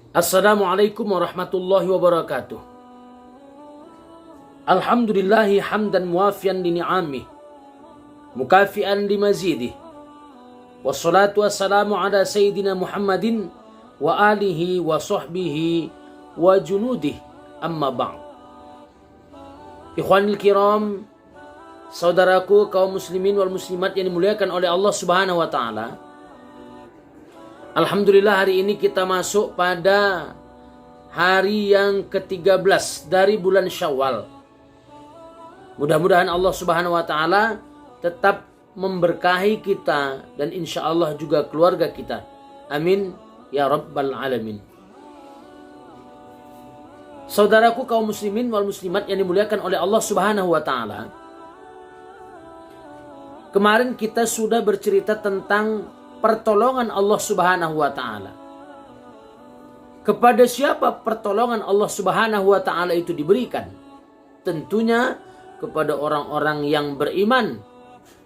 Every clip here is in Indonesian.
Assalamualaikum warahmatullahi wabarakatuh. Alhamdulillahi hamdan muafian li ni'amih, mukafian li mazidih. Wassalatu wassalamu ala sayyidina Muhammadin wa alihi wa sahbihi wa junudih, amma ba'd. Ikhwanil kiram, saudaraku kaum muslimin wal muslimat yang dimuliakan oleh Allah Subhanahu wa taala. Alhamdulillah, hari ini kita masuk pada hari yang ke-13 dari bulan Syawal. Mudah-mudahan Allah Subhanahu wa taala tetap memberkahi kita dan insya Allah juga keluarga kita. Amin ya rabbal alamin. Saudaraku kaum muslimin wal muslimat yang dimuliakan oleh Allah Subhanahu wa taala. Kemarin kita sudah bercerita tentang pertolongan Allah Subhanahu wa taala. Kepada siapa pertolongan Allah Subhanahu wa taala itu diberikan? Tentunya kepada orang-orang yang beriman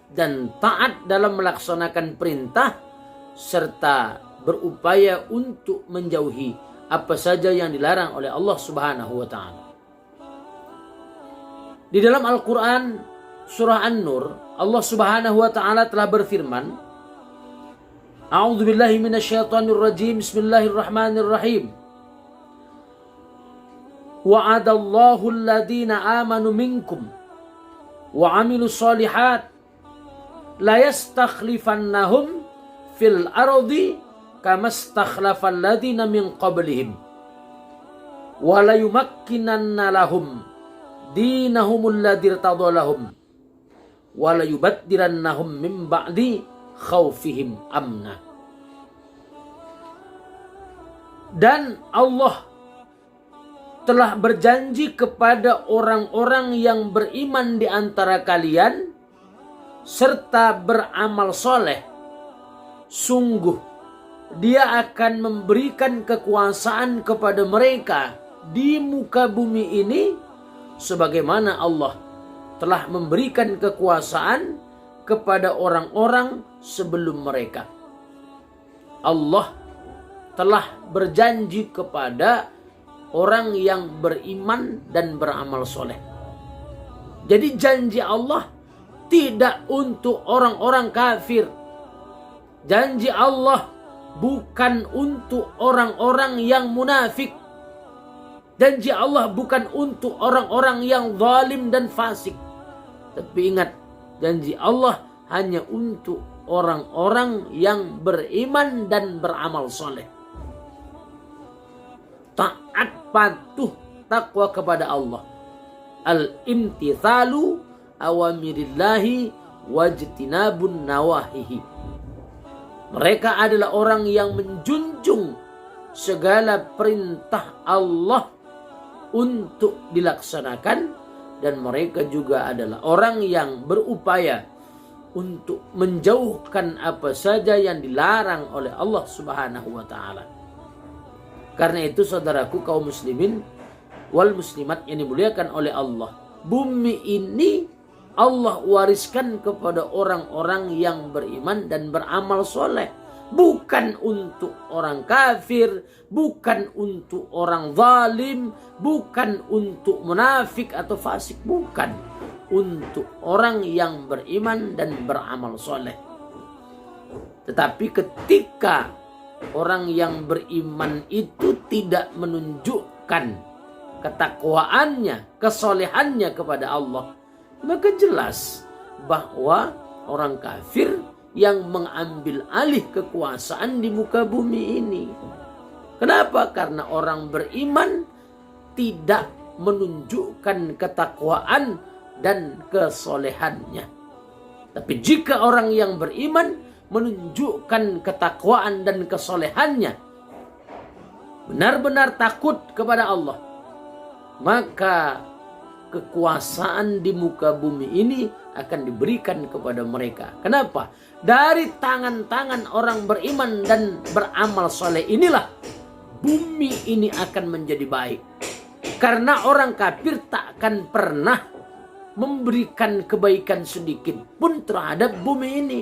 dan taat dalam melaksanakan perintah serta berupaya untuk menjauhi apa saja yang dilarang oleh Allah Subhanahu wa taala. Di dalam Al-Qur'an surah An-Nur, Allah Subhanahu wa taala telah berfirman, A'udzu billahi minasyaitonir rajim. Bismillahirrahmanirrahim. Wa'adallahu alladhina amanu minkum wa 'amilus shalihat la yastakhlifannahum fil ardi kama istakhlafal ladzina min qablihim wa la yumakkinanna lahum dinahumul ladzi irtadalahum wa la yubaddilannahum min ba'di khaufihim amna. Dan Allah telah berjanji kepada orang-orang yang beriman di antara kalian serta beramal soleh, sungguh Dia akan memberikan kekuasaan kepada mereka di muka bumi ini sebagaimana Allah telah memberikan kekuasaan kepada orang-orang sebelum mereka. Allah telah berjanji kepada orang yang beriman dan beramal soleh. Jadi janji Allah tidak untuk orang-orang kafir. Janji Allah bukan untuk orang-orang yang munafik. Janji Allah bukan untuk orang-orang yang zalim dan fasik. Tapi ingat, janji Allah hanya untuk orang-orang yang beriman dan beramal soleh. Taat, patuh, takwa kepada Allah. Al-imtithalu awamirillahi wajtinabun nawahihi. Mereka adalah orang yang menjunjung segala perintah Allah untuk dilaksanakan, dan mereka juga adalah orang yang berupaya untuk menjauhkan apa saja yang dilarang oleh Allah Subhanahu wa taala. Karena itu saudaraku kaum muslimin wal muslimat yang dimuliakan oleh Allah, bumi ini Allah wariskan kepada orang-orang yang beriman dan beramal soleh. Bukan untuk orang kafir, bukan untuk orang zalim, bukan untuk munafik atau fasik, bukan. Untuk orang yang beriman dan beramal soleh. Tetapi ketika orang yang beriman itu tidak menunjukkan ketakwaannya, kesolehannya kepada Allah, maka jelas bahwa orang kafir yang mengambil alih kekuasaan di muka bumi ini. Kenapa? Karena orang beriman tidak menunjukkan ketakwaan dan kesolehannya. Tapi jika orang yang beriman menunjukkan ketakwaan dan kesolehannya, benar-benar takut kepada Allah, maka kekuasaan di muka bumi ini akan diberikan kepada mereka. Kenapa? Dari tangan-tangan orang beriman dan beramal soleh inilah bumi ini akan menjadi baik. Karena orang kafir tak akan pernah memberikan kebaikan sedikit pun terhadap bumi ini.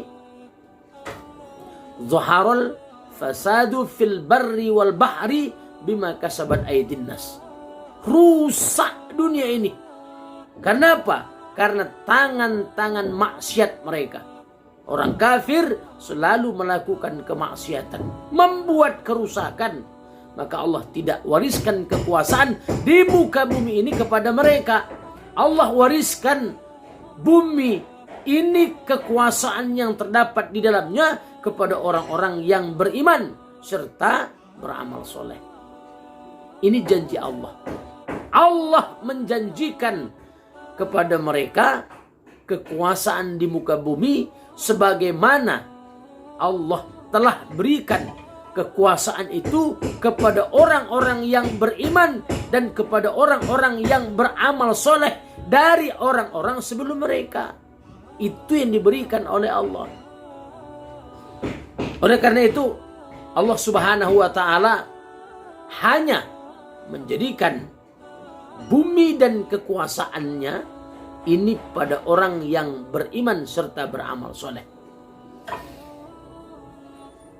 Zaharul fasadu fil barri wal bahri bima kasabat aydin nas. Rusak dunia ini. Kenapa? Karena tangan-tangan maksiat mereka. Orang kafir selalu melakukan kemaksiatan, membuat kerusakan. Maka Allah tidak wariskan kekuasaan di muka bumi ini kepada mereka. Allah wariskan bumi ini, kekuasaan yang terdapat di dalamnya, kepada orang-orang yang beriman serta beramal soleh. Ini janji Allah. Allah menjanjikan kepada mereka kekuasaan di muka bumi sebagaimana Allah telah berikan kekuasaan itu kepada orang-orang yang beriman dan kepada orang-orang yang beramal soleh dari orang-orang sebelum mereka. Itu yang diberikan oleh Allah. Oleh karena itu Allah Subhanahu wa ta'ala hanya menjadikan bumi dan kekuasaannya ini pada orang yang beriman serta beramal soleh.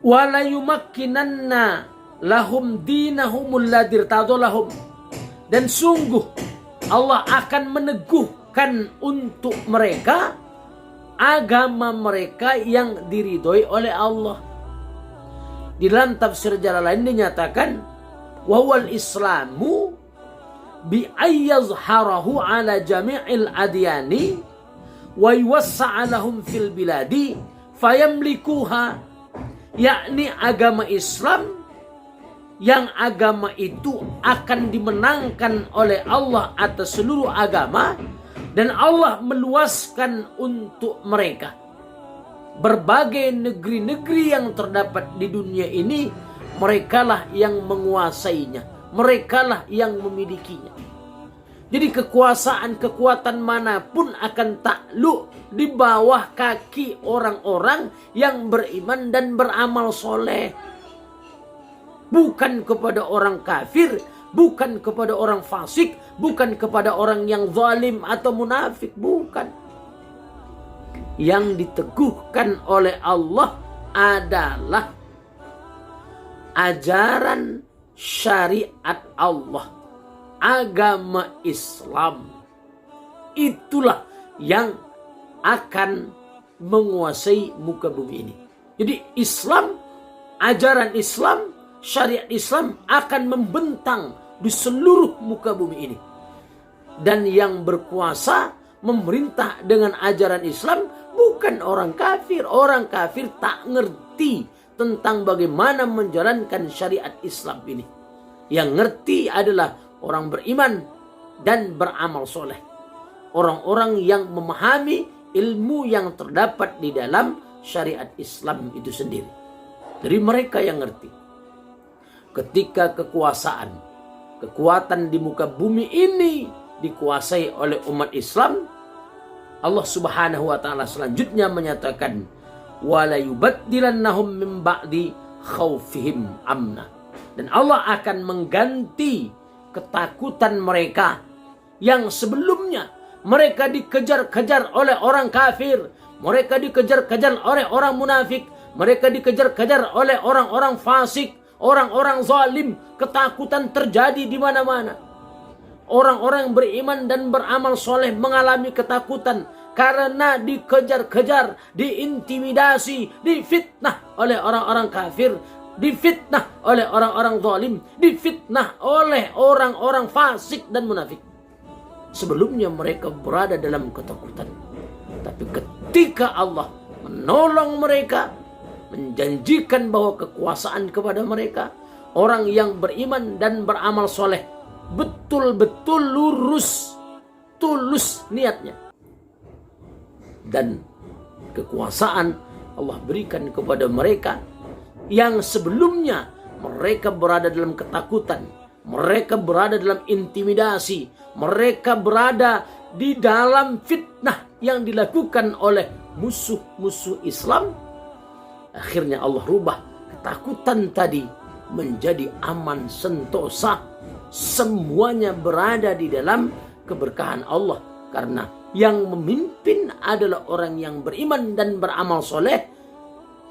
Wala yumakkinanna lahum dinahumul ladzi irtadalahum. Dan sungguh Allah akan meneguhkan untuk mereka agama mereka yang diridhoi oleh Allah. Di dalam tafsir jalan lain dinyatakan wawal islamu bi ayyazharahu ala jami'il adyani wa yuwassa'a lahum fil biladi fayamlikuha. Yakni agama Islam, yang agama itu akan dimenangkan oleh Allah atas seluruh agama, dan Allah meluaskan untuk mereka berbagai negeri-negeri yang terdapat di dunia ini. Merekalah yang menguasainya, merekalah yang memilikinya. Jadi kekuasaan-kekuatan manapun akan takluk di bawah kaki orang-orang yang beriman dan beramal soleh. Bukan kepada orang kafir, bukan kepada orang fasik, bukan kepada orang yang zalim atau munafik, bukan. Yang diteguhkan oleh Allah adalah ajaran syariat Allah, agama Islam. Itulah yang akan menguasai muka bumi ini. Jadi Islam, ajaran Islam, syariat Islam akan membentang di seluruh muka bumi ini. Dan yang berkuasa memerintah dengan ajaran Islam bukan orang kafir. Orang kafir tak ngerti tentang bagaimana menjalankan syariat Islam ini. Yang ngerti adalah orang beriman dan beramal soleh. Orang-orang yang memahami ilmu yang terdapat di dalam syariat Islam itu sendiri. Dari mereka yang ngerti. Ketika kekuatan di muka bumi ini dikuasai oleh umat Islam, Allah Subhanahu wa ta'ala selanjutnya menyatakan wala yubaddilannahum min ba'di khaufihim amna. Dan Allah akan mengganti ketakutan mereka yang sebelumnya mereka dikejar-kejar oleh orang kafir, mereka dikejar-kejar oleh orang munafik, mereka dikejar-kejar oleh orang-orang fasik, orang-orang zalim. Ketakutan terjadi di mana-mana. Orang-orang yang beriman dan beramal soleh mengalami ketakutan karena dikejar-kejar, diintimidasi, difitnah oleh orang-orang kafir, difitnah oleh orang-orang zalim, difitnah oleh orang-orang fasik dan munafik. Sebelumnya mereka berada dalam ketakutan. Tapi ketika Allah menolong mereka, menjanjikan bahwa kekuasaan kepada mereka, orang yang beriman dan beramal soleh betul-betul lurus, tulus niatnya, dan kekuasaan Allah berikan kepada mereka yang sebelumnya mereka berada dalam ketakutan, mereka berada dalam intimidasi, mereka berada di dalam fitnah yang dilakukan oleh musuh-musuh Islam. Akhirnya Allah rubah ketakutan tadi menjadi aman sentosa. Semuanya berada di dalam keberkahan Allah. Karena yang memimpin adalah orang yang beriman dan beramal soleh.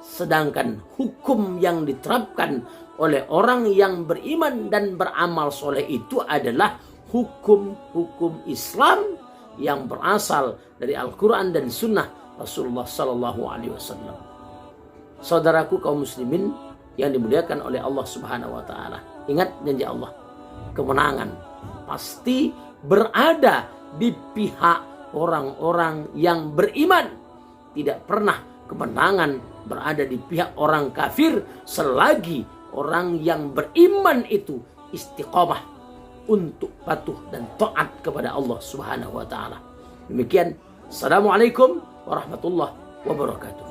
Sedangkan hukum yang diterapkan oleh orang yang beriman dan beramal soleh itu adalah hukum-hukum Islam yang berasal dari Al-Quran dan Sunnah Rasulullah Sallallahu Alaihi Wasallam. Saudaraku kaum muslimin yang dimuliakan oleh Allah Subhanahu Wa Taala, ingat janji Allah, kemenangan pasti berada di pihak orang-orang yang beriman. Tidak pernah kemenangan berada di pihak orang kafir selagi orang yang beriman itu istiqomah untuk patuh dan taat kepada Allah Subhanahu wa taala. Demikian, assalamualaikum warahmatullahi wabarakatuh.